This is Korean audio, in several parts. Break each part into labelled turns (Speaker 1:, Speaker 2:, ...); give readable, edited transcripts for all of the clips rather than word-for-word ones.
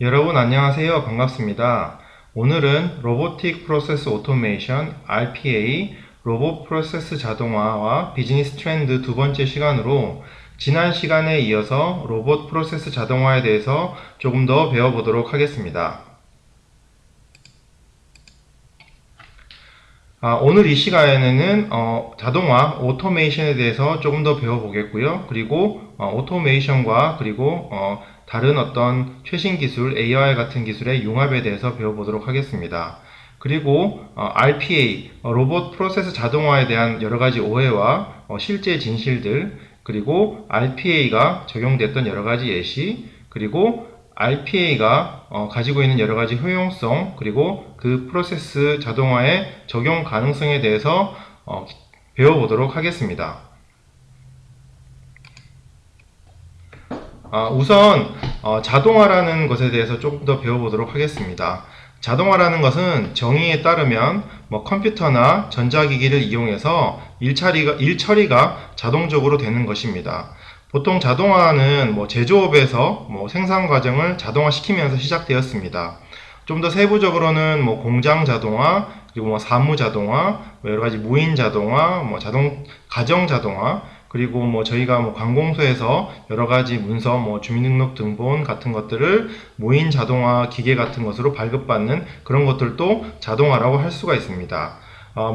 Speaker 1: 여러분 안녕하세요. 반갑습니다. 오늘은 로보틱 프로세스 오토메이션 RPA, 로봇 프로세스 자동화와 비즈니스 트렌드 두 번째 시간으로 지난 시간에 이어서 로봇 프로세스 자동화에 대해서 조금 더 배워보도록 하겠습니다. 오늘 이 시간에는 자동화, 오토메이션에 대해서 조금 더 배워보겠고요. 그리고 오토메이션과 그리고 다른 어떤 최신 기술, AI 같은 기술의 융합에 대해서 배워보도록 하겠습니다. 그리고 RPA, 로봇 프로세스 자동화에 대한 여러 가지 오해와 실제 진실들, 그리고 RPA가 적용됐던 여러 가지 예시, 그리고 RPA가 가지고 있는 여러 가지 효용성, 그리고 그 프로세스 자동화의 적용 가능성에 대해서 배워보도록 하겠습니다. 우선 자동화라는 것에 대해서 조금 더 배워보도록 하겠습니다. 자동화라는 것은 정의에 따르면 컴퓨터나 전자기기를 이용해서 일 처리가 자동적으로 되는 것입니다. 보통 자동화는 제조업에서 생산 과정을 자동화시키면서 시작되었습니다. 좀 더 세부적으로는 공장 자동화, 그리고 사무 자동화, 여러 가지 무인 자동화, 가정 자동화, 그리고 저희가 관공서에서 여러 가지 문서, 주민등록등본 같은 것들을 무인 자동화 기계 같은 것으로 발급받는 그런 것들도 자동화라고 할 수가 있습니다.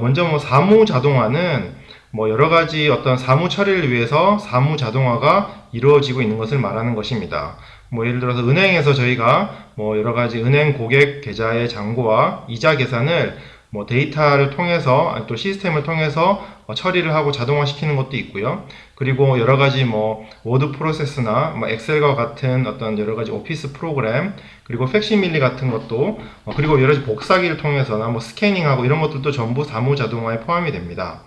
Speaker 1: 먼저 사무 자동화는 여러 가지 어떤 사무 처리를 위해서 사무 자동화가 이루어지고 있는 것을 말하는 것입니다. 예를 들어서 은행에서 저희가 여러 가지 은행 고객 계좌의 잔고와 이자 계산을 데이터를 통해서 또 시스템을 통해서 처리를 하고 자동화시키는 것도 있고요. 그리고 여러 가지 워드 프로세스나 엑셀과 같은 어떤 여러 가지 오피스 프로그램, 그리고 팩시밀리 같은 것도 그리고 여러 가지 복사기를 통해서나 스캐닝하고 이런 것들도 전부 사무 자동화에 포함이 됩니다.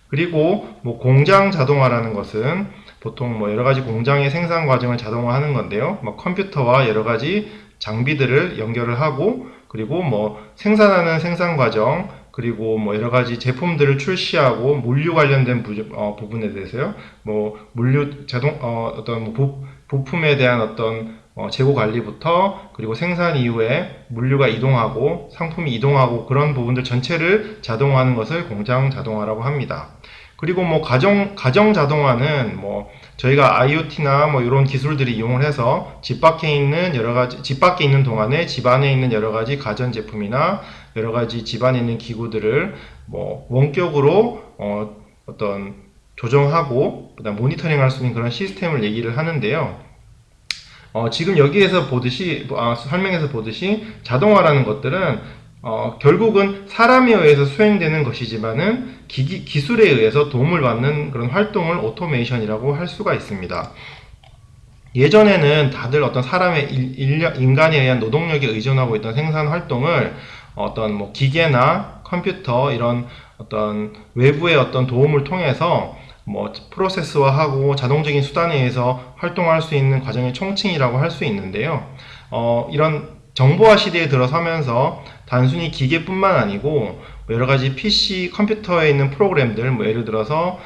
Speaker 1: 그리고 공장 자동화라는 것은 보통 여러 가지 공장의 생산 과정을 자동화하는 건데요. 컴퓨터와 여러 가지 장비들을 연결을 하고, 그리고 생산하는 생산 과정, 그리고 여러 가지 제품들을 출시하고 물류 관련된 부분에 대해서요. 물류 어떤 부품에 대한 어떤 재고 관리부터, 그리고 생산 이후에 물류가 이동하고 상품이 이동하고 그런 부분들 전체를 자동화하는 것을 공장 자동화라고 합니다. 그리고 가정 자동화는 저희가 IoT나 이런 기술들이 이용을 해서 집 밖에 있는 동안에 집 안에 있는 여러 가지 가전 제품이나 여러 가지 집 안에 있는 기구들을 원격으로 어떤 조정하고 그다음 모니터링 할 수 있는 그런 시스템을 얘기를 하는데요. 지금 여기에서 설명에서 보듯이 자동화라는 것들은 결국은 사람에 의해서 수행되는 것이지만은 기술에 의해서 도움을 받는 그런 활동을 오토메이션이라고 할 수가 있습니다. 예전에는 다들 어떤 인간에 의한 노동력에 의존하고 있던 생산 활동을 어떤 기계나 컴퓨터 이런 어떤 외부의 어떤 도움을 통해서 프로세스화하고 자동적인 수단에 의해서 활동할 수 있는 과정의 총칭이라고 할 수 있는데요. 이런 정보화 시대에 들어서면서 단순히 기계뿐만 아니고 여러 가지 PC 컴퓨터에 있는 프로그램들, 예를 들어서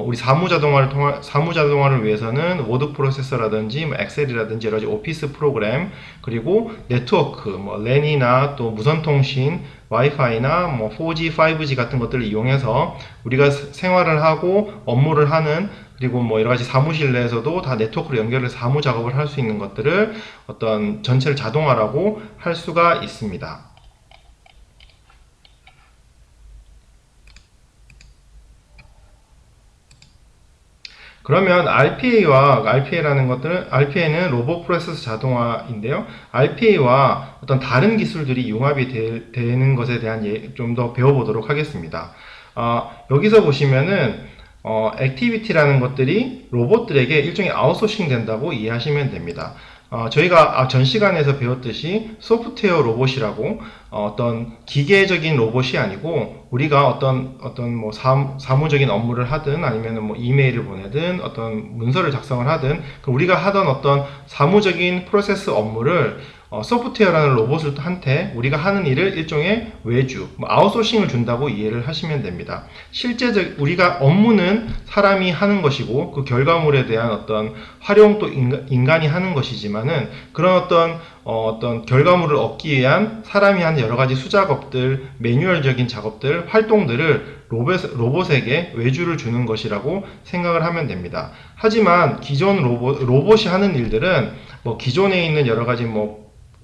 Speaker 1: 우리 사무 자동화를 위해서는 워드 프로세서라든지 엑셀이라든지 여러 가지 오피스 프로그램, 그리고 네트워크, 랜이나 또 무선 통신, 와이파이나 4G, 5G 같은 것들을 이용해서 우리가 생활을 하고 업무를 하는, 그리고 여러 가지 사무실 내에서도 다 네트워크로 연결해서 사무 작업을 할 수 있는 것들을 어떤 전체를 자동화라고 할 수가 있습니다. 그러면 RPA는 로봇 프로세스 자동화인데요. RPA와 어떤 다른 기술들이 융합이 되는 것에 대한 좀 더 배워보도록 하겠습니다. 여기서 보시면은 액티비티라는 것들이 로봇들에게 일종의 아웃소싱 된다고 이해하시면 됩니다. 저희가 전 시간에서 배웠듯이 소프트웨어 로봇이라고 어떤 기계적인 로봇이 아니고 우리가 어떤 사무적인 업무를 하든 아니면 이메일을 보내든 어떤 문서를 작성을 하든 우리가 하던 어떤 사무적인 프로세스 업무를 소프트웨어라는 로봇한테 우리가 하는 일을 일종의 외주, 아웃소싱을 준다고 이해를 하시면 됩니다. 실제적 우리가 업무는 사람이 하는 것이고 그 결과물에 대한 어떤 활용도 인간이 하는 것이지만은 그런 어떤 결과물을 얻기 위한 사람이 하는 여러 가지 수작업들, 매뉴얼적인 작업들, 활동들을 로봇에게 외주를 주는 것이라고 생각을 하면 됩니다. 하지만 기존 로봇이 하는 일들은 기존에 있는 여러 가지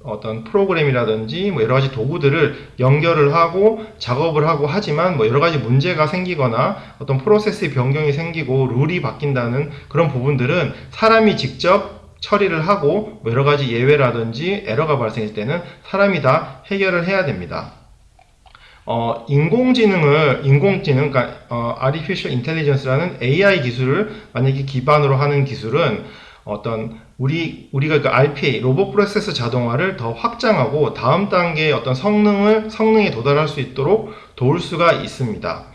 Speaker 1: 어떤 프로그램이라든지 여러 가지 도구들을 연결을 하고 작업을 하고 하지만 여러 가지 문제가 생기거나 어떤 프로세스의 변경이 생기고 룰이 바뀐다는 그런 부분들은 사람이 직접 처리를 하고 여러 가지 예외라든지 에러가 발생할 때는 사람이 다 해결을 해야 됩니다. 그러니까 Artificial Intelligence라는 AI 기술을 만약에 기반으로 하는 기술은 우리가 그 RPA, 로봇 프로세스 자동화를 더 확장하고 다음 단계의 어떤 성능에 도달할 수 있도록 도울 수가 있습니다.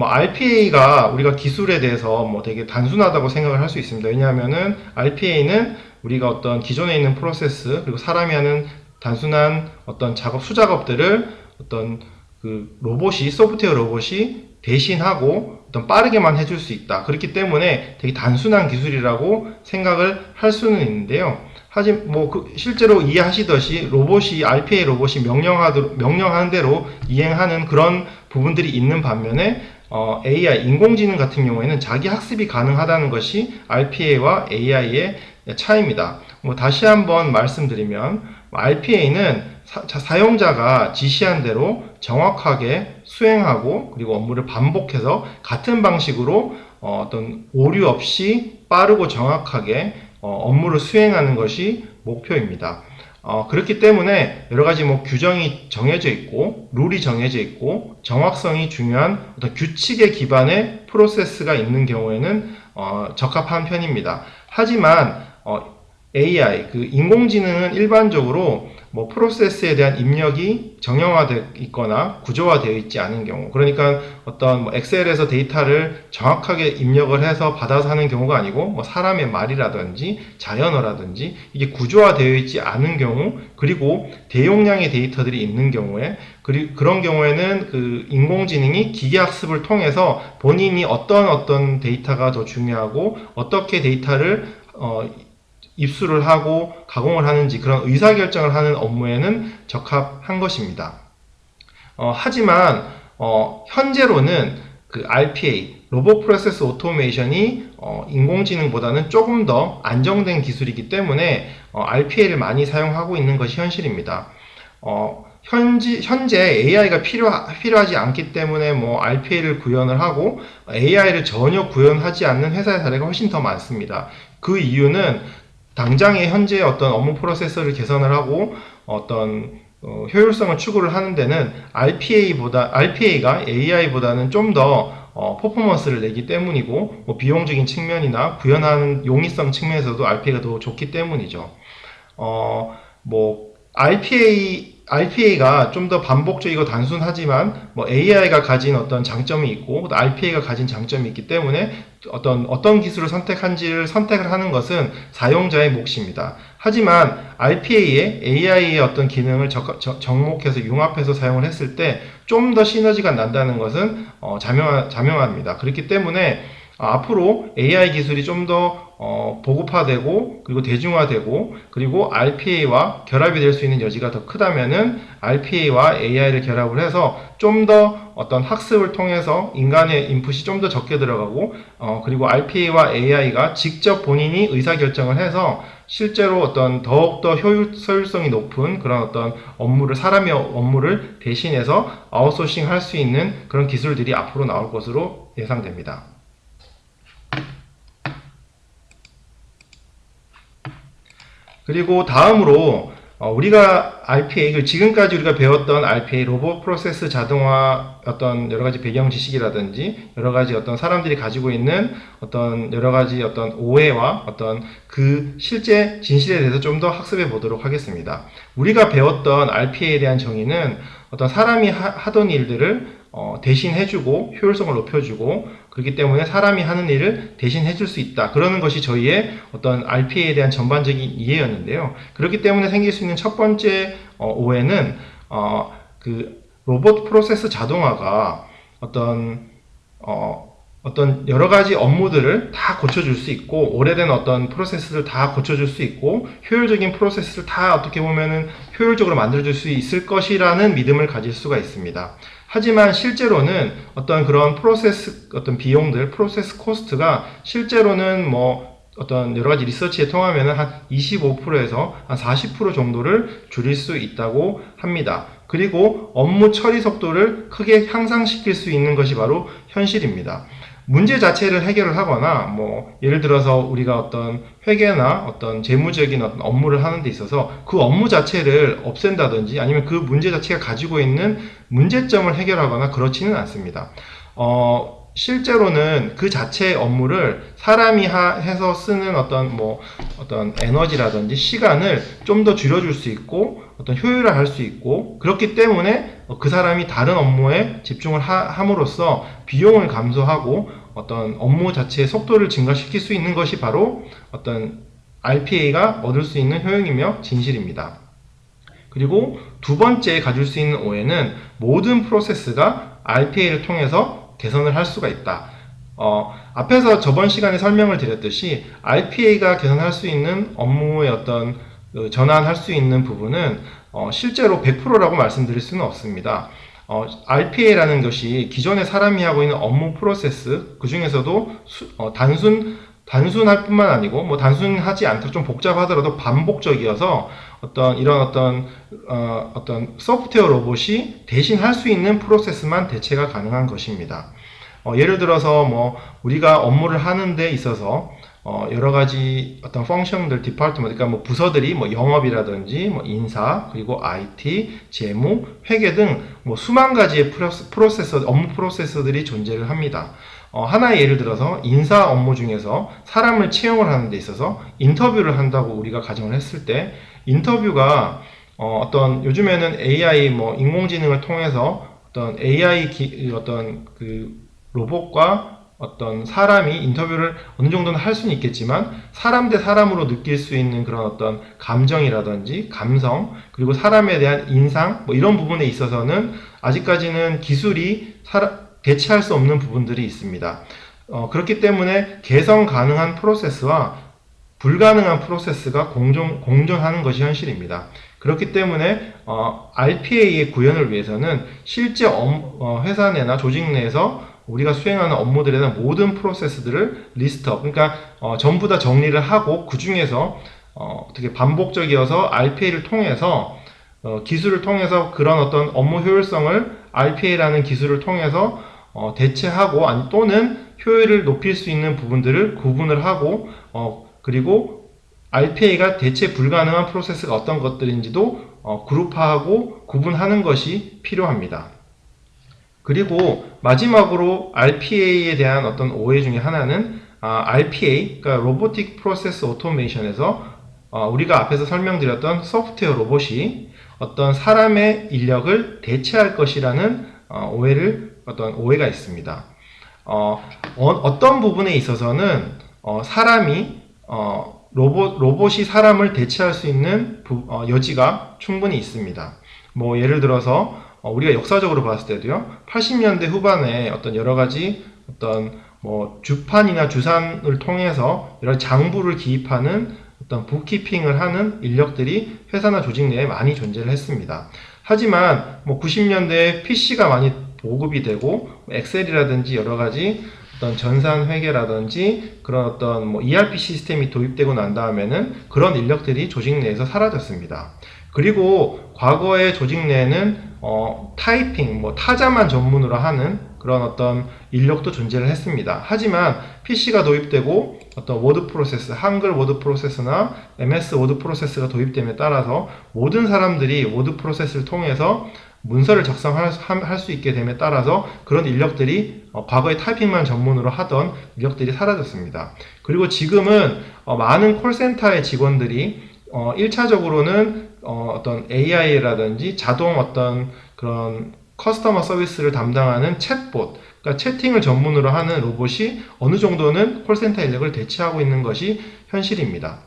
Speaker 1: RPA가 우리가 기술에 대해서 되게 단순하다고 생각을 할 수 있습니다. 왜냐하면은 RPA는 우리가 어떤 기존에 있는 프로세스, 그리고 사람이 하는 단순한 어떤 수작업들을 소프트웨어 로봇이 대신하고 빠르게만 해줄 수 있다. 그렇기 때문에 되게 단순한 기술이라고 생각을 할 수는 있는데요. 하지만 실제로 이해하시듯이 RPA 로봇이 명령하는 대로 이행하는 그런 부분들이 있는 반면에 AI, 인공지능 같은 경우에는 자기 학습이 가능하다는 것이 RPA와 AI의 차이입니다. 다시 한번 말씀드리면 RPA는 사용자가 지시한 대로 정확하게 수행하고 그리고 업무를 반복해서 같은 방식으로 어떤 오류 없이 빠르고 정확하게 업무를 수행하는 것이 목표입니다. 그렇기 때문에 여러 가지 규정이 정해져 있고 룰이 정해져 있고 정확성이 중요한 어떤 규칙에 기반의 프로세스가 있는 경우에는 적합한 편입니다. 하지만 AI, 인공지능은 일반적으로 프로세스에 대한 입력이 정형화되어 있거나 구조화되어 있지 않은 경우, 그러니까 어떤 엑셀에서 데이터를 정확하게 입력을 해서 받아서 하는 경우가 아니고 사람의 말이라든지 자연어라든지 이게 구조화되어 있지 않은 경우, 그리고 대용량의 데이터들이 있는 경우에 그런 경우에는 인공지능이 기계학습을 통해서 본인이 어떤 데이터가 더 중요하고 어떻게 데이터를 입수를 하고 가공을 하는지 그런 의사결정을 하는 업무에는 적합한 것입니다. 하지만 현재로는 RPA, 로봇 프로세스 오토메이션이 인공지능보다는 조금 더 안정된 기술이기 때문에 RPA를 많이 사용하고 있는 것이 현실입니다. 현재 AI가 필요하지 않기 때문에 RPA를 구현을 하고 AI를 전혀 구현하지 않는 회사의 사례가 훨씬 더 많습니다. 그 이유는 당장의 현재 어떤 업무 프로세서를 개선을 하고 효율성을 추구를 하는 데는 RPA가 AI보다는 좀 더 퍼포먼스를 내기 때문이고 비용적인 측면이나 구현하는 용이성 측면에서도 RPA가 더 좋기 때문이죠. RPA가 좀 더 반복적이고 단순하지만 AI가 가진 어떤 장점이 있고 RPA가 가진 장점이 있기 때문에 어떤 기술을 선택을 하는 것은 사용자의 몫입니다. 하지만 RPA에 AI의 어떤 기능을 접목해서 융합해서 사용을 했을 때 좀 더 시너지가 난다는 것은 자명합니다. 그렇기 때문에 앞으로 AI 기술이 좀 더 보급화되고 그리고 대중화되고 그리고 RPA와 결합이 될 수 있는 여지가 더 크다면은 RPA와 AI를 결합을 해서 좀 더 어떤 학습을 통해서 인간의 인풋이 좀 더 적게 들어가고 그리고 RPA와 AI가 직접 본인이 의사결정을 해서 실제로 더욱더 효율성이 높은 그런 어떤 사람의 업무를 대신해서 아웃소싱 할 수 있는 그런 기술들이 앞으로 나올 것으로 예상됩니다. 그리고 다음으로 우리가 RPA, 지금까지 우리가 배웠던 RPA, 로봇 프로세스 자동화 여러 가지 배경 지식이라든지 여러 가지 사람들이 가지고 있는 여러 가지 오해와 실제 진실에 대해서 좀 더 학습해 보도록 하겠습니다. 우리가 배웠던 RPA에 대한 정의는 사람이 하던 일들을 대신 해주고 효율성을 높여주고 그렇기 때문에 사람이 하는 일을 대신 해줄 수 있다. 그러는 것이 저희의 어떤 RPA에 대한 전반적인 이해였는데요. 그렇기 때문에 생길 수 있는 첫 번째 오해는 그 로봇 프로세스 자동화가 어떤 여러 가지 업무들을 다 고쳐줄 수 있고 오래된 어떤 프로세스를 다 고쳐줄 수 있고 효율적인 프로세스를 다 어떻게 보면은 효율적으로 만들어줄 수 있을 것이라는 믿음을 가질 수가 있습니다. 하지만 실제로는 어떤 그런 프로세스 어떤 비용들 프로세스 코스트가 실제로는 뭐 어떤 여러 가지 리서치에 통하면은 한 25%에서 한 40% 정도를 줄일 수 있다고 합니다. 그리고 업무 처리 속도를 크게 향상시킬 수 있는 것이 바로 현실입니다. 문제 자체를 해결을 하거나 뭐 예를 들어서 우리가 어떤 회계나 어떤 재무적인 어떤 업무를 하는 데 있어서 그 업무 자체를 없앤다든지 아니면 그 문제 자체가 가지고 있는 문제점을 해결하거나 그렇지는 않습니다. 실제로는 그 자체의 업무를 사람이 해서 쓰는 어떤 에너지라든지 시간을 좀 더 줄여줄 수 있고 어떤 효율화를 할 수 있고 그렇기 때문에 그 사람이 다른 업무에 집중을 함으로써 비용을 감소하고 어떤 업무 자체의 속도를 증가시킬 수 있는 것이 바로 어떤 RPA가 얻을 수 있는 효용이며 진실입니다. 그리고 두 번째 가질 수 있는 오해는 모든 프로세스가 RPA를 통해서 개선을 할 수가 있다. 앞에서 저번 시간에 설명을 드렸듯이 RPA가 개선할 수 있는 업무의 어떤 전환할 수 있는 부분은 실제로 100%라고 말씀드릴 수는 없습니다. RPA라는 것이 기존에 사람이 하고 있는 업무 프로세스 그 중에서도 단순할 뿐만 아니고 뭐 단순하지 않도록 좀 복잡하더라도 반복적이어서 어떤 소프트웨어 로봇이 대신 할 수 있는 프로세스만 대체가 가능한 것입니다. 예를 들어서 뭐 우리가 업무를 하는 데 있어서 여러 가지 어떤 펑션들, 디파트먼트, 그러니까 뭐 부서들이 뭐 영업이라든지 뭐 인사, 그리고 IT, 재무, 회계 등 뭐 수만 가지의 업무 프로세서들이 존재를 합니다. 하나의 예를 들어서 인사 업무 중에서 사람을 채용을 하는 데 있어서 인터뷰를 한다고 우리가 가정을 했을 때 인터뷰가 어떤 요즘에는 AI 뭐 인공지능을 통해서 어떤 어떤 그 로봇과 어떤 사람이 인터뷰를 어느 정도는 할 수는 있겠지만 사람 대 사람으로 느낄 수 있는 그런 어떤 감정이라든지 감성 그리고 사람에 대한 인상 뭐 이런 부분에 있어서는 아직까지는 기술이 대체할 수 없는 부분들이 있습니다. 그렇기 때문에 개선 가능한 프로세스와 불가능한 프로세스가 공존하는 것이 현실입니다. 그렇기 때문에 RPA의 구현을 위해서는 실제 회사 내나 조직 내에서 우리가 수행하는 업무들에 대한 모든 프로세스들을 리스트업, 그러니까 전부 다 정리를 하고 그 중에서 어떻게 반복적이어서 RPA를 통해서 기술을 통해서 그런 어떤 업무 효율성을 RPA라는 기술을 통해서 대체하고 또는 효율을 높일 수 있는 부분들을 구분을 하고 그리고 RPA가 대체 불가능한 프로세스가 어떤 것들인지도 그룹화하고 구분하는 것이 필요합니다. 그리고 마지막으로 RPA에 대한 어떤 오해 중에 하나는 RPA, 그러니까 Robotic Process Automation에서 우리가 앞에서 설명드렸던 소프트웨어 로봇이 어떤 사람의 인력을 대체할 것이라는 오해가 있습니다. 어떤 부분에 있어서는 사람이 로봇이 사람을 대체할 수 있는 여지가 충분히 있습니다. 뭐 예를 들어서 우리가 역사적으로 봤을 때도요, 80년대 후반에 어떤 여러 가지 어떤 뭐 주판이나 주산을 통해서 여러 장부를 기입하는 어떤 북키핑을 하는 인력들이 회사나 조직 내에 많이 존재를 했습니다. 하지만 뭐 90년대에 PC가 많이 보급이 되고 엑셀이라든지 여러 가지 어떤 전산 회계라든지 그런 어떤 뭐 ERP 시스템이 도입되고 난 다음에는 그런 인력들이 조직 내에서 사라졌습니다. 그리고 과거의 조직 내에는 타이핑, 뭐 타자만 전문으로 하는 그런 어떤 인력도 존재를 했습니다. 하지만 PC가 도입되고 어떤 워드 프로세스, 한글 워드 프로세스나 MS 워드 프로세스가 도입됨에 따라서 모든 사람들이 워드 프로세스를 통해서 문서를 작성할 수 있게 됨에 따라서 그런 인력들이 과거에 타이핑만 전문으로 하던 인력들이 사라졌습니다. 그리고 지금은 많은 콜센터의 직원들이 1차적으로는 어떤 AI라든지 자동 어떤 그런 커스터머 서비스를 담당하는 챗봇, 그러니까 채팅을 전문으로 하는 로봇이 어느 정도는 콜센터 인력을 대체하고 있는 것이 현실입니다.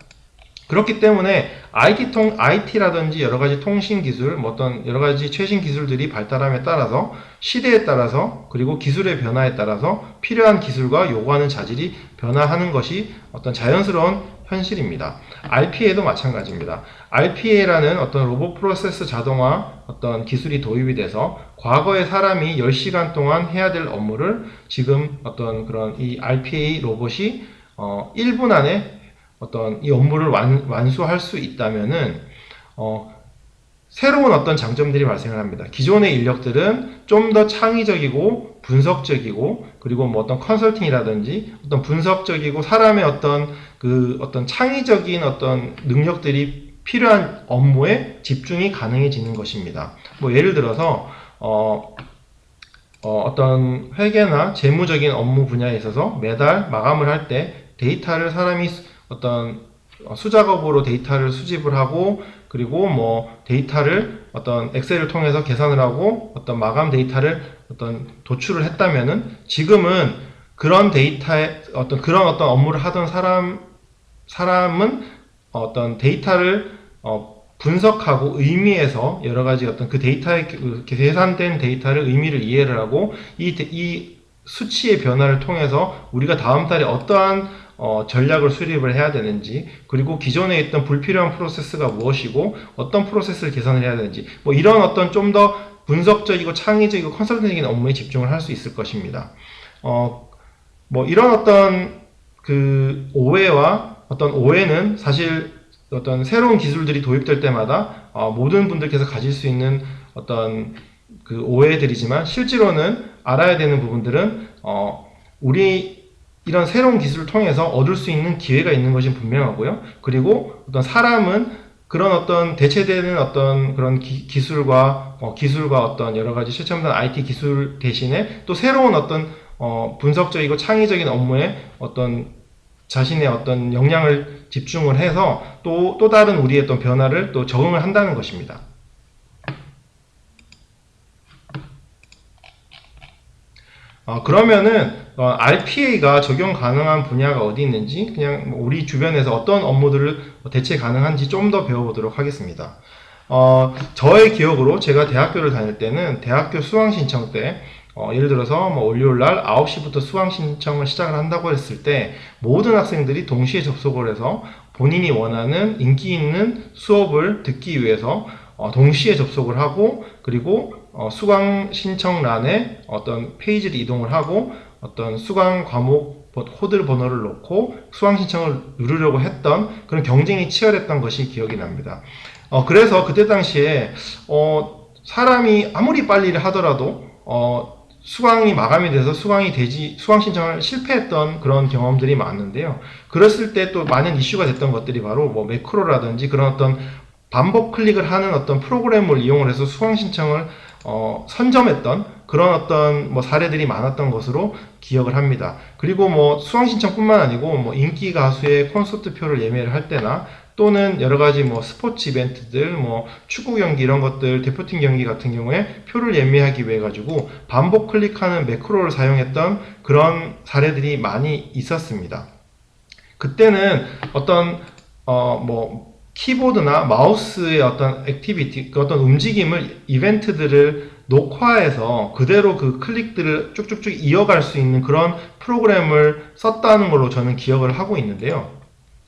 Speaker 1: 그렇기 때문에 IT라든지 여러 가지 통신 기술, 뭐 어떤 여러 가지 최신 기술들이 발달함에 따라서 시대에 따라서 그리고 기술의 변화에 따라서 필요한 기술과 요구하는 자질이 변화하는 것이 어떤 자연스러운 현실입니다. RPA도 마찬가지입니다. RPA라는 어떤 로봇 프로세스 자동화 어떤 기술이 도입이 돼서 과거에 사람이 10시간 동안 해야 될 업무를 지금 어떤 그런 이 RPA 로봇이 1분 안에 어떤 이 업무를 완수할 수 있다면은 새로운 어떤 장점들이 발생을 합니다. 기존의 인력들은 좀 더 창의적이고 분석적이고 그리고 뭐 어떤 컨설팅이라든지 어떤 분석적이고 사람의 어떤 창의적인 어떤 능력들이 필요한 업무에 집중이 가능해지는 것입니다. 뭐 예를 들어서 어떤 회계나 재무적인 업무 분야에 있어서 매달 마감을 할 때 데이터를 사람이 어떤 수작업으로 데이터를 수집을 하고 그리고 뭐 데이터를 어떤 엑셀을 통해서 계산을 하고 어떤 마감 데이터를 어떤 도출을 했다면은 지금은 그런 데이터에 그런 어떤 업무를 하던 사람은 어떤 데이터를 분석하고 의미에서 여러 가지 어떤 그 데이터에 계산된 데이터를 의미를 이해를 하고 이 수치의 변화를 통해서 우리가 다음 달에 어떠한 전략을 수립을 해야 되는지 그리고 기존에 있던 불필요한 프로세스가 무엇이고 어떤 프로세스를 개선을 해야 되는지 뭐 이런 어떤 좀 더 분석적이고 창의적이고 컨설팅적인 업무에 집중을 할 수 있을 것입니다. 뭐 이런 어떤 그 오해는 사실 어떤 새로운 기술들이 도입될 때마다 모든 분들께서 가질 수 있는 어떤 그 오해들이지만 실제로는 알아야 되는 부분들은 우리 이런 새로운 기술을 통해서 얻을 수 있는 기회가 있는 것이 분명하고요. 그리고 어떤 사람은 그런 어떤 대체되는 어떤 그런 기술과 어떤 여러 가지 최첨단 IT 기술 대신에 또 새로운 어떤 분석적이고 창의적인 업무에 어떤 자신의 어떤 역량을 집중을 해서 또 다른 우리의 어떤 변화를 또 적응을 한다는 것입니다. 그러면은 RPA가 적용 가능한 분야가 어디 있는지 그냥 우리 주변에서 어떤 업무들을 대체 가능한지 좀 더 배워보도록 하겠습니다. 저의 기억으로 제가 대학교를 다닐 때는 대학교 수강 신청 때 예를 들어서 뭐 월요일날 9시부터 수강 신청을 시작을 한다고 했을 때 모든 학생들이 동시에 접속을 해서 본인이 원하는 인기 있는 수업을 듣기 위해서 동시에 접속을 하고 그리고 수강 신청란에 어떤 페이지를 이동을 하고 어떤 수강 과목 코드 번호를 넣고 수강 신청을 누르려고 했던 그런 경쟁이 치열했던 것이 기억이 납니다. 그래서 그때 당시에 사람이 아무리 빨리 하더라도 수강이 마감이 돼서 수강 신청을 실패했던 그런 경험들이 많은데요. 그랬을 때 또 많은 이슈가 됐던 것들이 바로 뭐 매크로라든지 그런 어떤 반복 클릭을 하는 어떤 프로그램을 이용을 해서 수강 신청을 선점했던 그런 어떤 뭐 사례들이 많았던 것으로 기억을 합니다. 그리고 뭐 수강 신청뿐만 아니고 뭐 인기 가수의 콘서트 표를 예매를 할 때나 또는 여러 가지 뭐 스포츠 이벤트들, 뭐 축구 경기 이런 것들, 대표팀 경기 같은 경우에 표를 예매하기 위해 가지고 반복 클릭하는 매크로를 사용했던 그런 사례들이 많이 있었습니다. 그때는 어떤 뭐 키보드나 마우스의 어떤 액티비티, 그 어떤 움직임을 이벤트들을 녹화해서 그대로 그 클릭들을 쭉쭉쭉 이어갈 수 있는 그런 프로그램을 썼다는 걸로 저는 기억을 하고 있는데요.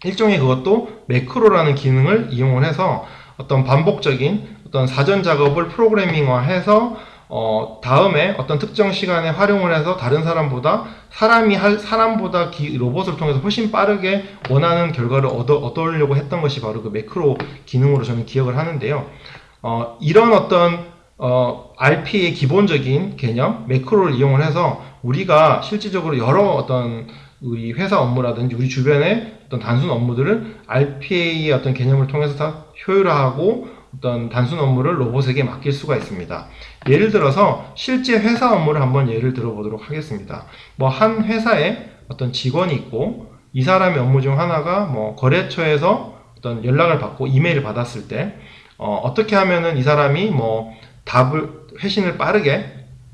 Speaker 1: 일종의 그것도 매크로라는 기능을 이용을 해서 어떤 반복적인 어떤 사전 작업을 프로그래밍화해서 다음에 어떤 특정 시간에 활용을 해서 다른 사람보다 로봇을 통해서 훨씬 빠르게 원하는 결과를 얻으려고 했던 것이 바로 그 매크로 기능으로 저는 기억을 하는데요. 이런 어떤 RP의 기본적인 개념, 매크로를 이용을 해서 우리가 실질적으로 여러 어떤 우리 회사 업무라든지 우리 주변의 어떤 단순 업무들을 RPA의 어떤 개념을 통해서 다 효율화하고 어떤 단순 업무를 로봇에게 맡길 수가 있습니다. 예를 들어서 실제 회사 업무를 한번 예를 들어보도록 하겠습니다. 뭐 한 회사에 어떤 직원이 있고 이 사람의 업무 중 하나가 뭐 거래처에서 어떤 연락을 받고 이메일을 받았을 때 어떻게 하면은 이 사람이 뭐 회신을 빠르게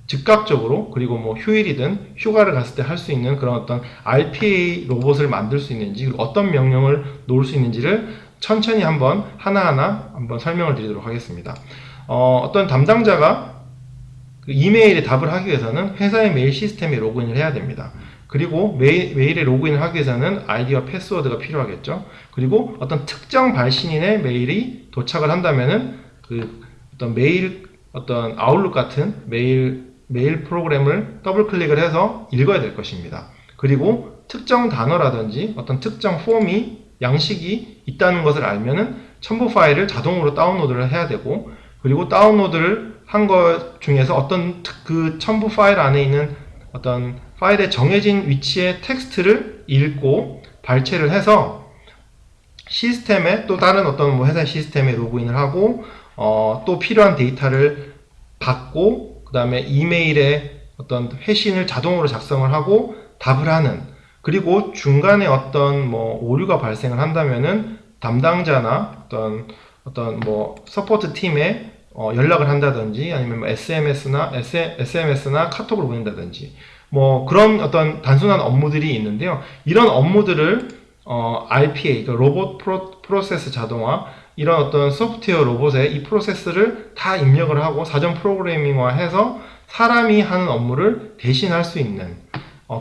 Speaker 1: 즉각적으로 그리고 뭐 휴일이든 휴가를 갔을 때 할 수 있는 그런 어떤 RPA 로봇을 만들 수 있는지 그리고 어떤 명령을 놓을 수 있는지를 천천히 한번 하나하나 한번 설명을 드리도록 하겠습니다. 어떤 담당자가 그 이메일에 답을 하기 위해서는 회사의 메일 시스템에 로그인을 해야 됩니다. 그리고 메일에 로그인을 하기 위해서는 아이디와 패스워드가 필요하겠죠. 그리고 어떤 특정 발신인의 메일이 도착을 한다면은 그 어떤 아웃룩 같은 메일 프로그램을 더블 클릭을 해서 읽어야 될 것입니다. 그리고 특정 단어라든지 어떤 특정 폼이 양식이 있다는 것을 알면은 첨부 파일을 자동으로 다운로드를 해야 되고, 그리고 다운로드를 한 것 중에서 어떤 그 첨부 파일 안에 있는 어떤 파일의 정해진 위치의 텍스트를 읽고 발췌를 해서 시스템에 또 다른 어떤 뭐 회사 시스템에 로그인을 하고 또 필요한 데이터를 받고 그 다음에 이메일에 어떤 회신을 자동으로 작성을 하고 답을 하는, 그리고 중간에 어떤 뭐 오류가 발생을 한다면은 담당자나 어떤 뭐 서포트 팀에 연락을 한다든지 아니면 뭐 SMS나 카톡을 보낸다든지 뭐 그런 어떤 단순한 업무들이 있는데요. 이런 업무들을 RPA, 그러니까 로봇 프로세스 자동화, 이런 어떤 소프트웨어 로봇에 이 프로세스를 다 입력을 하고 사전 프로그래밍화해서 사람이 하는 업무를 대신할 수 있는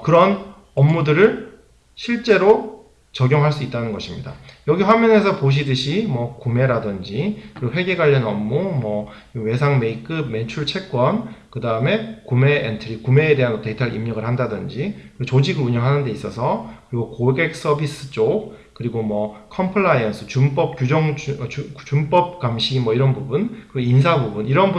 Speaker 1: 그런 업무들을 실제로 적용할 수 있다는 것입니다. 여기 화면에서 보시듯이 뭐 구매라든지 그리고 회계 관련 업무, 뭐 외상 매입급, 매출 채권, 그 다음에 구매 엔트리, 구매에 대한 데이터를 입력을 한다든지, 조직을 운영하는 데 있어서, 그리고 고객 서비스 쪽, 그리고 뭐 컴플라이언스, 준법 규정, 준법 감시 뭐 이런 부분, 그리고 인사 부분, 이런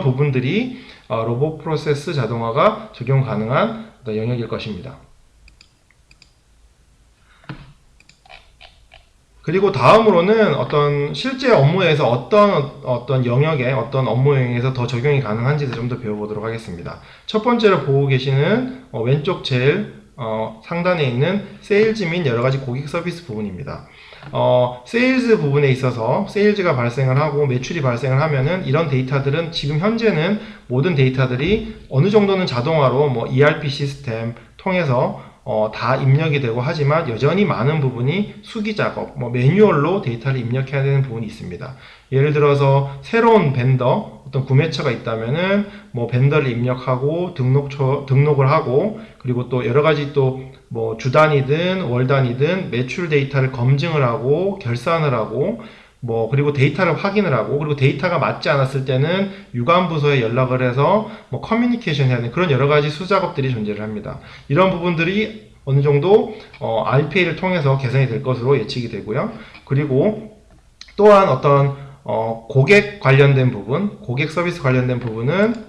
Speaker 1: 부분들이 로봇 프로세스 자동화가 적용 가능한 영역일 것입니다. 그리고 다음으로는 어떤 실제 업무에서 어떤 영역에 어떤 업무 영역에서 더 적용이 가능한지를 좀 더 배워보도록 하겠습니다. 첫 번째로 보고 계시는 왼쪽 제일 상단에 있는 세일즈 및 여러가지 고객 서비스 부분입니다. 세일즈 부분에 있어서 세일즈가 발생을 하고 매출이 발생을 하면은 이런 데이터들은 지금 현재는 모든 데이터들이 어느 정도는 자동화로 뭐 ERP 시스템 통해서 다 입력이 되고 하지만 여전히 많은 부분이 수기 작업, 뭐 매뉴얼로 데이터를 입력해야 되는 부분이 있습니다. 예를 들어서 새로운 벤더, 어떤 구매처가 있다면은 뭐 벤더를 입력하고 등록을 하고, 그리고 또 여러 가지 또 뭐 주 단위든 월 단위든 매출 데이터를 검증을 하고 결산을 하고, 뭐 그리고 데이터를 확인을 하고, 그리고 데이터가 맞지 않았을 때는 유관 부서에 연락을 해서 뭐 커뮤니케이션 해야 되는 그런 여러 가지 수작업들이 존재를 합니다. 이런 부분들이 어느 정도 RPA를 통해서 개선이 될 것으로 예측이 되고요. 그리고 또한 어떤 고객 관련된 부분, 고객 서비스 관련된 부분은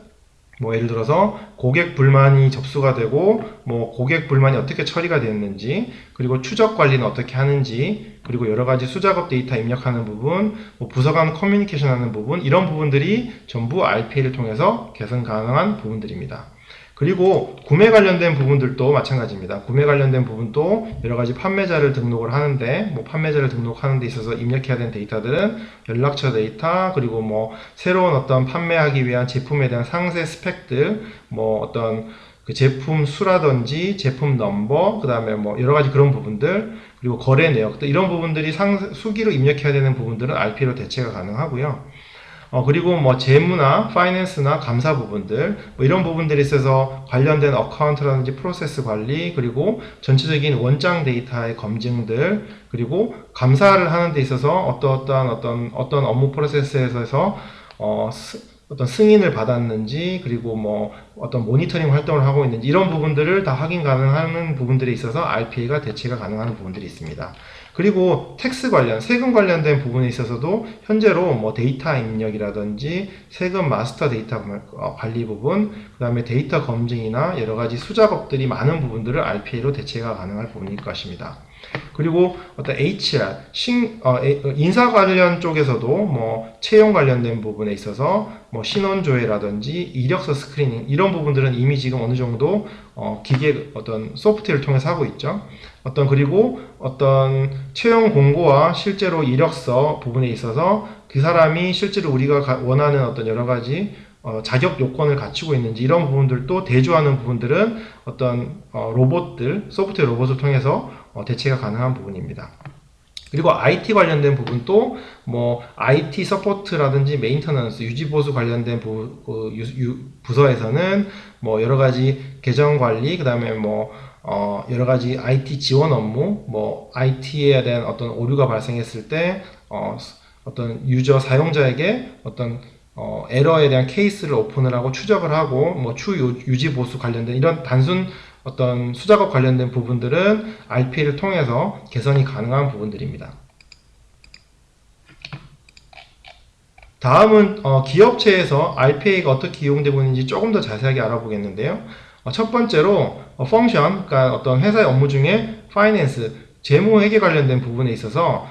Speaker 1: 뭐 예를 들어서 고객 불만이 접수가 되고 뭐 고객 불만이 어떻게 처리가 됐는지, 그리고 추적 관리는 어떻게 하는지, 그리고 여러 가지 수작업 데이터 입력하는 부분, 뭐 부서 간 커뮤니케이션 하는 부분, 이런 부분들이 전부 RPA를 통해서 개선 가능한 부분들입니다. 그리고 구매 관련된 부분들도 마찬가지입니다. 구매 관련된 부분도 여러 가지 판매자를 등록을 하는데, 뭐 판매자를 등록하는 데 있어서 입력해야 되는 데이터들은 연락처 데이터, 그리고 뭐 새로운 어떤 판매하기 위한 제품에 대한 상세 스펙들, 뭐 어떤 그 제품 수라든지 제품 넘버, 그 다음에 뭐 여러 가지 그런 부분들, 그리고 거래 내역들, 이런 부분들이 수기로 입력해야 되는 부분들은 RPA로 대체가 가능하고요. 그리고 뭐 재무나 파이낸스나 감사 부분들, 뭐 이런 부분들에 있어서 관련된 어카운트라든지 프로세스 관리, 그리고 전체적인 원장 데이터의 검증들, 그리고 감사를 하는 데 있어서 어떤 업무 프로세스에서 어떤 승인을 받았는지, 그리고 뭐 어떤 모니터링 활동을 하고 있는지, 이런 부분들을 다 확인 가능한 부분들에 있어서 RPA가 대체가 가능한 부분들이 있습니다. 그리고 텍스 관련, 세금 관련된 부분에 있어서도 현재로 뭐 데이터 입력이라든지 세금 마스터 데이터 관리 부분, 그 다음에 데이터 검증이나 여러 가지 수작업들이 많은 부분들을 RPA로 대체가 가능할 부분일 것입니다. 그리고 어떤 HR, 인사 관련 쪽에서도 뭐 채용 관련된 부분에 있어서 뭐 신원조회라든지 이력서 스크리닝 이런 부분들은 이미 지금 어느 정도 기계 어떤 소프트웨어를 통해서 하고 있죠. 그리고 어떤 채용 공고와 실제로 이력서 부분에 있어서 그 사람이 실제로 우리가 원하는 어떤 여러 가지 자격 요건을 갖추고 있는지 이런 부분들도 대조하는 부분들은 어떤 로봇들, 소프트웨어 로봇을 통해서 대체가 가능한 부분입니다. 그리고 IT 관련된 부분도 뭐 IT 서포트라든지 메인터넌스, 유지보수 관련된 부서에서는 뭐 여러 가지 계정 관리, 그 다음에 뭐 여러 가지 IT 지원 업무, 뭐 IT에 대한 어떤 오류가 발생했을 때 어떤 유저 사용자에게 어떤 에러에 대한 케이스를 오픈을 하고 추적을 하고 뭐 유지 보수 관련된 이런 단순 어떤 수작업 관련된 부분들은 RPA를 통해서 개선이 가능한 부분들입니다. 다음은 기업체에서 RPA가 어떻게 이용되고 있는지 조금 더 자세하게 알아보겠는데요. 첫 번째로 펑션, 그러니까 어떤 회사의 업무 중에 파이낸스, 재무 회계 관련된 부분에 있어서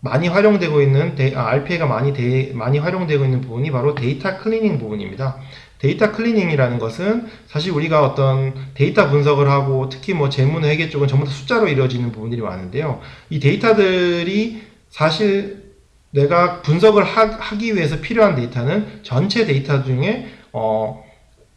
Speaker 1: 많이 활용되고 있는 RPA가 많이 활용되고 있는 부분이 바로 데이터 클리닝 부분입니다. 데이터 클리닝이라는 것은 사실 우리가 어떤 데이터 분석을 하고 특히 뭐 재무나 회계 쪽은 전부 다 숫자로 이루어지는 부분들이 많은데요. 이 데이터들이 사실 내가 분석을 하기 위해서 필요한 데이터는 전체 데이터 중에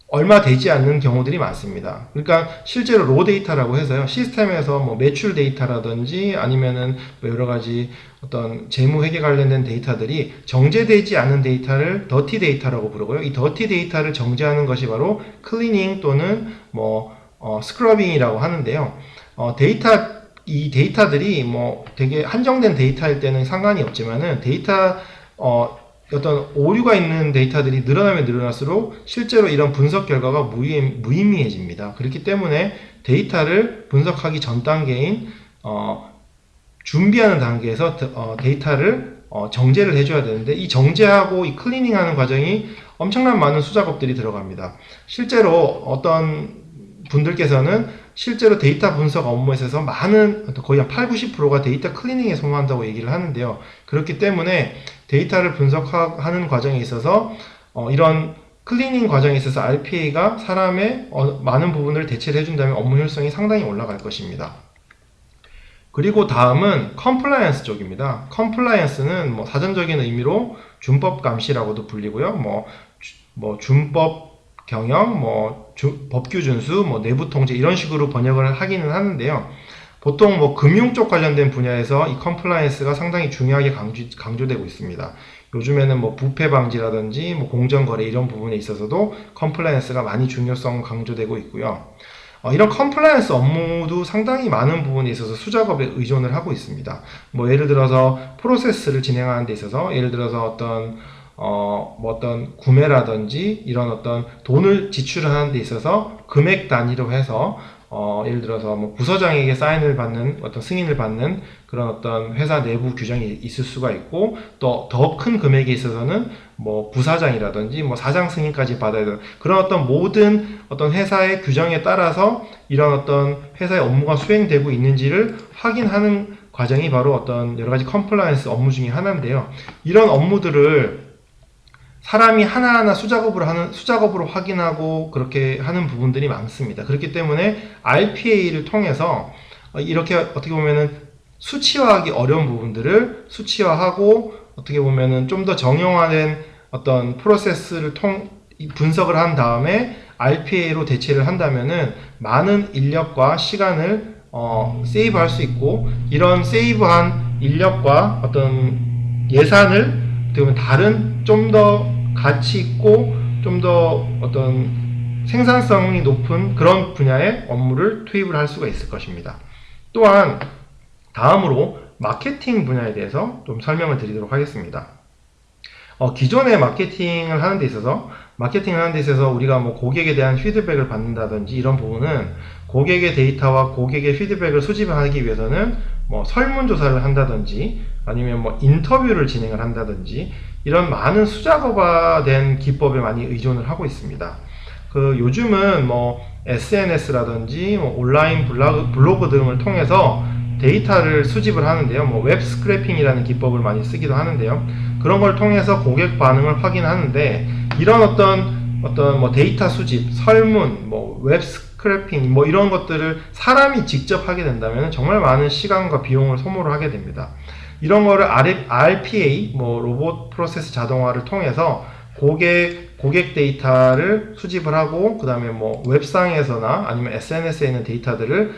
Speaker 1: 얼마 되지 않는 경우들이 많습니다. 그러니까 실제로 로 데이터라고 해서요. 시스템에서 뭐 매출 데이터라든지 아니면은 뭐 여러 가지 어떤 재무 회계 관련된 데이터들이 정제되지 않은 데이터를 더티 데이터라고 부르고요. 이 더티 데이터를 정제하는 것이 바로 클리닝 또는 뭐 스크러빙이라고 하는데요. 이 데이터들이 뭐 되게 한정된 데이터일 때는 상관이 없지만은 어떤 오류가 있는 데이터들이 늘어나면 늘어날수록 실제로 이런 분석 결과가 무의미해집니다. 그렇기 때문에 데이터를 분석하기 전 단계인 준비하는 단계에서 데이터를 정제를 해줘야 되는데 이 정제하고 이 클리닝하는 과정이 엄청난 많은 수작업들이 들어갑니다. 실제로 어떤 분들께서는 실제로 데이터 분석 업무에 있어서 많은 거의 한 80~90%가 데이터 클리닝에 소모한다고 얘기를 하는데요. 그렇기 때문에 데이터를 분석하는 과정에 있어서 이런 클리닝 과정에 있어서 RPA가 사람의 많은 부분을 대체를 해준다면 업무 효율성이 상당히 올라갈 것입니다. 그리고 다음은 컴플라이언스 쪽입니다. 컴플라이언스는 뭐 사전적인 의미로 준법 감시라고도 불리고요. 뭐 준법 경영, 법규 준수, 내부 통제 이런 식으로 번역을 하기는 하는데요. 보통 뭐 금융 쪽 관련된 분야에서 이 컴플라이언스가 상당히 중요하게 강조되고 있습니다. 요즘에는 뭐 부패 방지라든지 뭐 공정거래 이런 부분에 있어서도 컴플라이언스가 많이 중요성 강조되고 있고요. 이런 컴플라이언스 업무도 상당히 많은 부분에 있어서 수작업에 의존을 하고 있습니다. 뭐 예를 들어서 프로세스를 진행하는 데 있어서 예를 들어서 어떤 구매라든지 이런 어떤 돈을 지출하는 데 있어서 금액 단위로 해서 예를 들어서 뭐 부서장에게 사인을 받는 어떤 승인을 받는 그런 어떤 회사 내부 규정이 있을 수가 있고 또 더 큰 금액에 있어서는 뭐 부사장이라든지 뭐 사장 승인까지 받아야 되는 그런 어떤 모든 어떤 회사의 규정에 따라서 이런 어떤 회사의 업무가 수행되고 있는지를 확인하는 과정이 바로 어떤 여러 가지 컴플라이언스 업무 중에 하나인데요. 이런 업무들을 사람이 하나하나 수작업으로 확인하고 그렇게 하는 부분들이 많습니다. 그렇기 때문에 RPA를 통해서 이렇게 어떻게 보면은 수치화하기 어려운 부분들을 수치화하고 어떻게 보면은 좀 더 정형화된 어떤 프로세스를 분석을 한 다음에 RPA로 대체를 한다면은 많은 인력과 시간을 세이브할 수 있고 이런 세이브한 인력과 어떤 예산을 어떻게 보면 다른 좀 더 가치 있고 좀 더 어떤 생산성이 높은 그런 분야의 업무를 투입을 할 수가 있을 것입니다. 또한 다음으로 마케팅 분야에 대해서 좀 설명을 드리도록 하겠습니다. 기존의 마케팅을 하는 데 있어서 우리가 뭐 고객에 대한 피드백을 받는다든지 이런 부분은 고객의 데이터와 고객의 피드백을 수집하기 위해서는 뭐 설문조사를 한다든지 아니면 뭐 인터뷰를 진행을 한다든지 이런 많은 수작업화된 기법에 많이 의존을 하고 있습니다. 요즘은 뭐 SNS라든지 뭐 온라인 블로그 등을 통해서 데이터를 수집을 하는데요. 뭐 웹 스크래핑이라는 기법을 많이 쓰기도 하는데요. 그런 걸 통해서 고객 반응을 확인하는데, 이런 어떤 뭐 데이터 수집, 설문, 뭐 웹 스크래핑, 뭐 이런 것들을 사람이 직접 하게 된다면 정말 많은 시간과 비용을 소모를 하게 됩니다. 이런 거를 RPA, 뭐 로봇 프로세스 자동화를 통해서 고객 데이터를 수집을 하고, 그 다음에 뭐 웹상에서나 아니면 SNS에 있는 데이터들을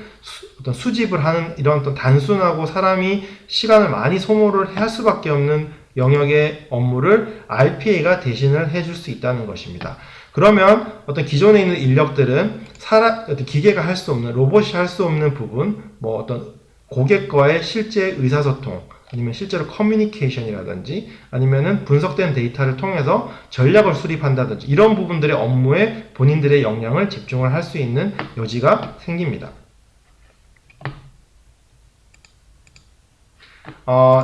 Speaker 1: 어떤 수집을 하는, 이런 어떤 단순하고 사람이 시간을 많이 소모를 할 수밖에 없는 영역의 업무를 RPA가 대신을 해줄 수 있다는 것입니다. 그러면 어떤 기존에 있는 인력들은 어떤 기계가 할 수 없는, 로봇이 할 수 없는 부분, 뭐 어떤 고객과의 실제 의사소통, 아니면 실제로 커뮤니케이션이라든지, 아니면은 분석된 데이터를 통해서 전략을 수립한다든지, 이런 부분들의 업무에 본인들의 역량을 집중을 할 수 있는 여지가 생깁니다.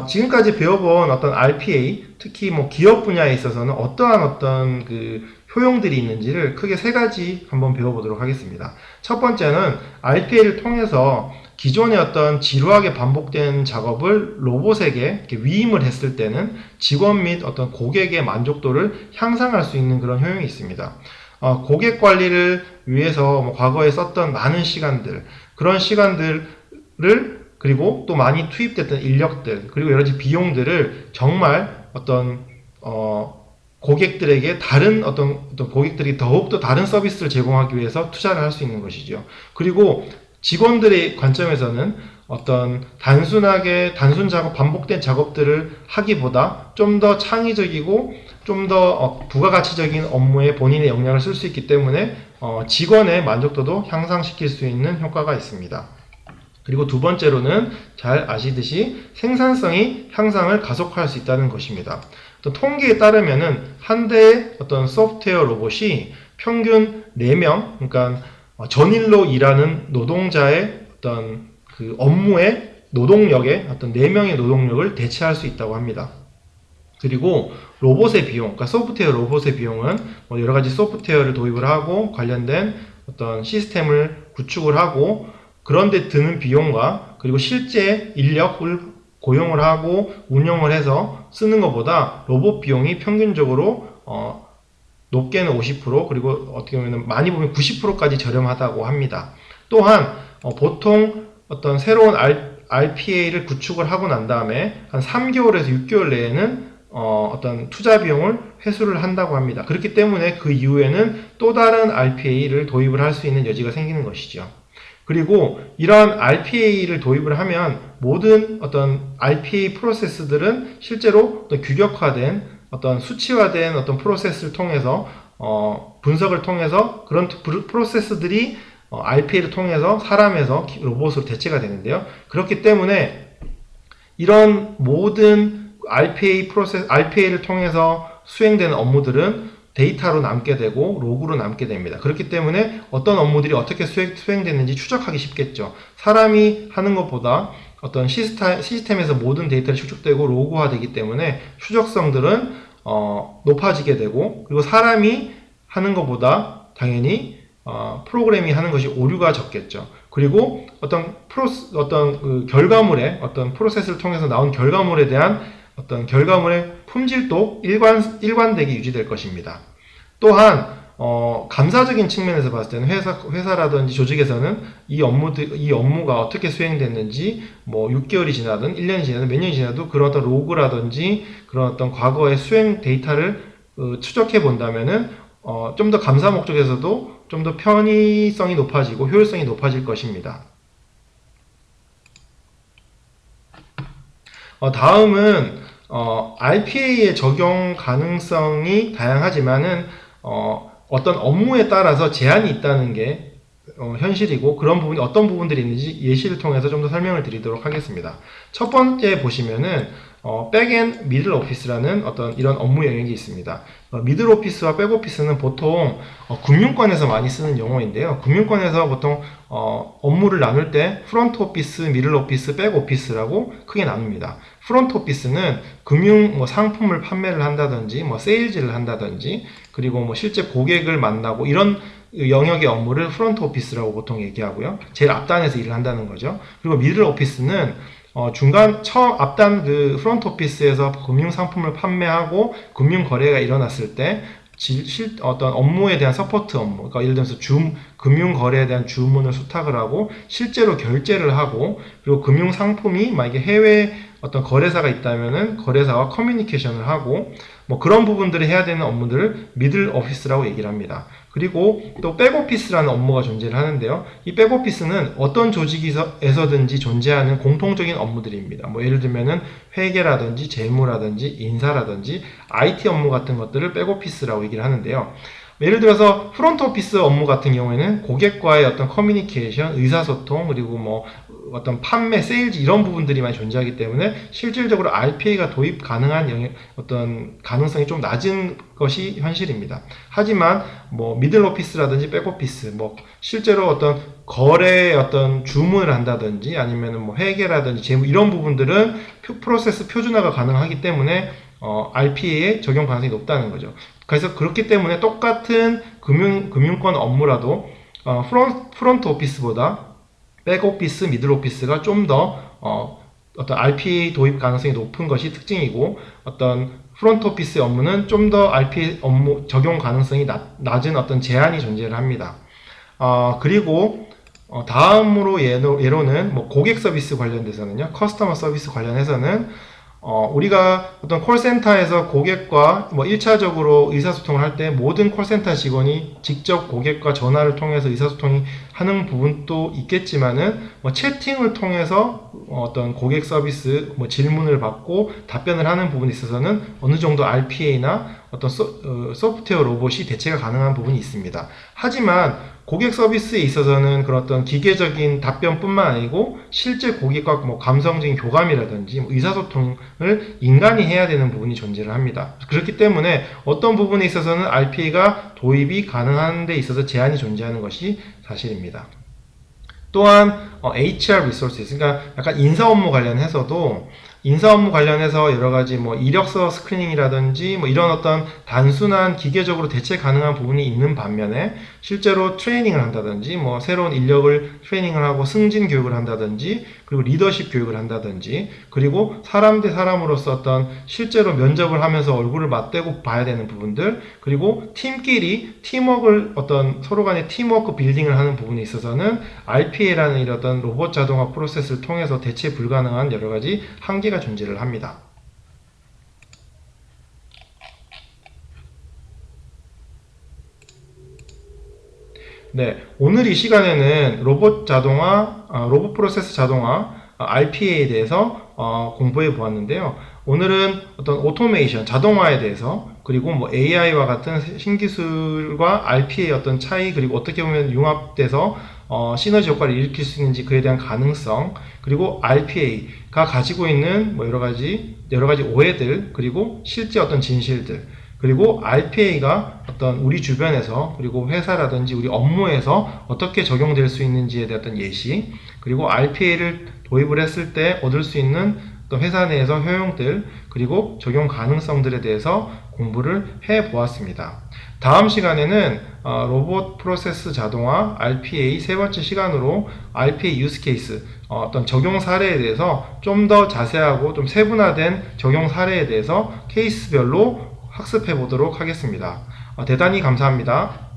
Speaker 1: 지금까지 배워본 어떤 RPA, 특히 뭐 기업 분야에 있어서는 어떠한 그 효용들이 있는지를 크게 세 가지 한번 배워보도록 하겠습니다. 첫 번째는 RPA를 통해서 기존의 어떤 지루하게 반복된 작업을 로봇에게 이렇게 위임을 했을 때는 직원 및 어떤 고객의 만족도를 향상할 수 있는 그런 효용이 있습니다. 고객 관리를 위해서 뭐 과거에 썼던 많은 시간들, 그런 시간들을, 그리고 또 많이 투입됐던 인력들, 그리고 여러 가지 비용들을 정말 어떤 고객들에게 어떤 고객들이 더욱더 다른 서비스를 제공하기 위해서 투자를 할 수 있는 것이죠. 그리고 직원들의 관점에서는 어떤 단순 작업, 반복된 작업들을 하기보다 좀 더 창의적이고 좀 더 부가가치적인 업무에 본인의 역량을 쓸 수 있기 때문에 직원의 만족도도 향상시킬 수 있는 효과가 있습니다. 그리고 두 번째로는 잘 아시듯이 생산성이 향상을 가속화할 수 있다는 것입니다. 또 통계에 따르면은 한 대의 어떤 소프트웨어 로봇이 평균 4명, 그러니까 전일로 일하는 노동자의 어떤 그 업무의 노동력의 어떤 4명의 노동력을 대체할 수 있다고 합니다. 그리고 로봇의 비용, 그러니까 소프트웨어 로봇의 비용은 뭐 여러 가지 소프트웨어를 도입을 하고 관련된 어떤 시스템을 구축을 하고, 그런데 드는 비용과 그리고 실제 인력을 고용을 하고 운영을 해서 쓰는 것보다 로봇 비용이 평균적으로 높게는 50%, 그리고 어떻게 보면 많이 보면 90%까지 저렴하다고 합니다. 또한 보통 어떤 새로운 RPA를 구축을 하고 난 다음에 한 3개월에서 6개월 내에는 어떤 투자 비용을 회수를 한다고 합니다. 그렇기 때문에 그 이후에는 또 다른 RPA를 도입을 할 수 있는 여지가 생기는 것이죠. 그리고 이러한 RPA를 도입을 하면 모든 어떤 RPA 프로세스들은 실제로 어떤 규격화된 어떤 수치화된 어떤 프로세스를 통해서 분석을 통해서 그런 프로세스들이 RPA를 통해서 사람에서 로봇으로 대체가 되는데요. 그렇기 때문에 이런 모든 RPA를 통해서 수행되는 업무들은 데이터로 남게 되고 로그로 남게 됩니다. 그렇기 때문에 어떤 업무들이 어떻게 수행됐는지 추적하기 쉽겠죠. 사람이 하는 것보다 어떤 시스템에서 모든 데이터를 축적되고 로그화되기 때문에 추적성들은 높아지게 되고, 그리고 사람이 하는 것보다 당연히 프로그램이 하는 것이 오류가 적겠죠. 그리고 어떤 그 결과물의 어떤 프로세스를 통해서 나온 결과물에 대한 어떤 결과물의 품질도 일관되게 유지될 것입니다. 또한 감사적인 측면에서 봤을 때는 회사라든지 조직에서는 이 업무가 어떻게 수행됐는지 뭐 6개월이 지나든 1년이 지나든 몇 년이 지나도 그런 어떤 로그라든지 그런 어떤 과거의 수행 데이터를 추적해 본다면은 좀 더 감사 목적에서도 좀 더 편의성이 높아지고 효율성이 높아질 것입니다. 다음은 RPA의 적용 가능성이 다양하지만은 어떤 업무에 따라서 제한이 있다는 게 현실이고, 그런 부분이 어떤 부분들이 있는지 예시를 통해서 좀 더 설명을 드리도록 하겠습니다. 첫 번째 보시면은 백앤 미들 오피스라는 어떤 이런 업무 영역이 있습니다. 미들 오피스와 백 오피스는 보통 금융권에서 많이 쓰는 용어인데요. 금융권에서 보통 업무를 나눌 때 프론트 오피스, 미들 오피스, 백 오피스라고 크게 나눕니다. 프론트 오피스는 금융 뭐 상품을 판매를 한다든지 뭐 세일즈를 한다든지, 그리고 뭐 실제 고객을 만나고 이런 영역의 업무를 프론트 오피스라고 보통 얘기하고요. 제일 앞단에서 일을 한다는 거죠. 그리고 미들 오피스는 처음 앞단 그 프론트 오피스에서 금융 상품을 판매하고 금융 거래가 일어났을 때 어떤 업무에 대한 서포트 업무, 그러니까 예를 들어서 금융 거래에 대한 주문을 수탁을 하고 실제로 결제를 하고, 그리고 금융 상품이 만약에 해외 어떤 거래사가 있다면은 거래사와 커뮤니케이션을 하고, 뭐 그런 부분들을 해야 되는 업무들을 미들 오피스라고 얘기를 합니다. 그리고 또 백오피스라는 업무가 존재를 하는데요. 이 백오피스는 어떤 조직에서든지 존재하는 공통적인 업무들입니다. 뭐 예를 들면은 회계라든지 재무라든지 인사라든지 IT 업무 같은 것들을 백오피스라고 얘기를 하는데요. 예를 들어서 프론트 오피스 업무 같은 경우에는 고객과의 어떤 커뮤니케이션, 의사소통, 그리고 뭐 어떤 판매, 세일즈 이런 부분들이 많이 존재하기 때문에 실질적으로 RPA가 도입 가능한 어떤 가능성이 좀 낮은 것이 현실입니다. 하지만 뭐 미들 오피스라든지 백 오피스, 뭐 실제로 어떤 거래의 어떤 주문을 한다든지 아니면은 뭐 회계라든지 재무 이런 부분들은 프로세스 표준화가 가능하기 때문에 RPA에 적용 가능성이 높다는 거죠. 그래서 그렇기 때문에 똑같은 금융권 업무라도 프론트 오피스보다 백 오피스, 미들 오피스가 좀 더 어떤 RPA 도입 가능성이 높은 것이 특징이고, 어떤 프론트 오피스의 업무는 좀 더 RPA 업무 적용 가능성이 낮은 어떤 제한이 존재를 합니다. 그리고 다음으로 예로는 뭐 고객 서비스 관련돼서는요, 커스터머 서비스 관련해서는 우리가 어떤 콜센터에서 고객과 뭐 1차적으로 의사소통을 할 때 모든 콜센터 직원이 직접 고객과 전화를 통해서 의사소통이 하는 부분도 있겠지만은 뭐 채팅을 통해서 어떤 고객 서비스 뭐 질문을 받고 답변을 하는 부분에 있어서는 어느 정도 RPA나 어떤 소프트웨어 로봇이 대체가 가능한 부분이 있습니다. 하지만 고객 서비스에 있어서는 그런 어떤 기계적인 답변뿐만 아니고 실제 고객과 뭐 감성적인 교감이라든지 뭐 의사소통을 인간이 해야 되는 부분이 존재를 합니다. 그렇기 때문에 어떤 부분에 있어서는 RPA가 도입이 가능한 데 있어서 제한이 존재하는 것이 사실입니다. 또한 HR resources, 그러니까 약간 인사 업무 관련해서도 인사 업무 관련해서 여러 가지 뭐 이력서 스크리닝이라든지 뭐 이런 어떤 단순한 기계적으로 대체 가능한 부분이 있는 반면에 실제로 트레이닝을 한다든지 뭐 새로운 인력을 트레이닝을 하고 승진 교육을 한다든지 그리고 리더십 교육을 한다든지 그리고 사람 대 사람으로서 어떤 실제로 면접을 하면서 얼굴을 맞대고 봐야 되는 부분들, 그리고 팀끼리 팀워크를 어떤 서로 간의 팀워크 빌딩을 하는 부분에 있어서는 RPA라는 이런 어떤 로봇 자동화 프로세스를 통해서 대체 불가능한 여러 가지 한계가 존재를 합니다. 네, 오늘 이 시간에는 로봇 프로세스 자동화, RPA에 대해서 공부해 보았는데요. 오늘은 어떤 오토메이션, 자동화에 대해서, 그리고 뭐 AI와 같은 신기술과 RPA의 어떤 차이, 그리고 어떻게 보면 융합돼서 시너지 효과를 일으킬 수 있는지 그에 대한 가능성, 그리고 RPA가 가지고 있는 뭐 여러 가지 오해들, 그리고 실제 어떤 진실들, 그리고 RPA가 어떤 우리 주변에서 그리고 회사라든지 우리 업무에서 어떻게 적용될 수 있는지에 대한 어떤 예시, 그리고 RPA를 도입을 했을 때 얻을 수 있는 어떤 회사 내에서 효용들, 그리고 적용 가능성들에 대해서 공부를 해 보았습니다. 다음 시간에는 로봇 프로세스 자동화 RPA 세 번째 시간으로 RPA 유스 케이스 어떤 적용 사례에 대해서 좀 더 자세하고 좀 세분화된 적용 사례에 대해서 케이스별로 학습해 보도록 하겠습니다. 대단히 감사합니다.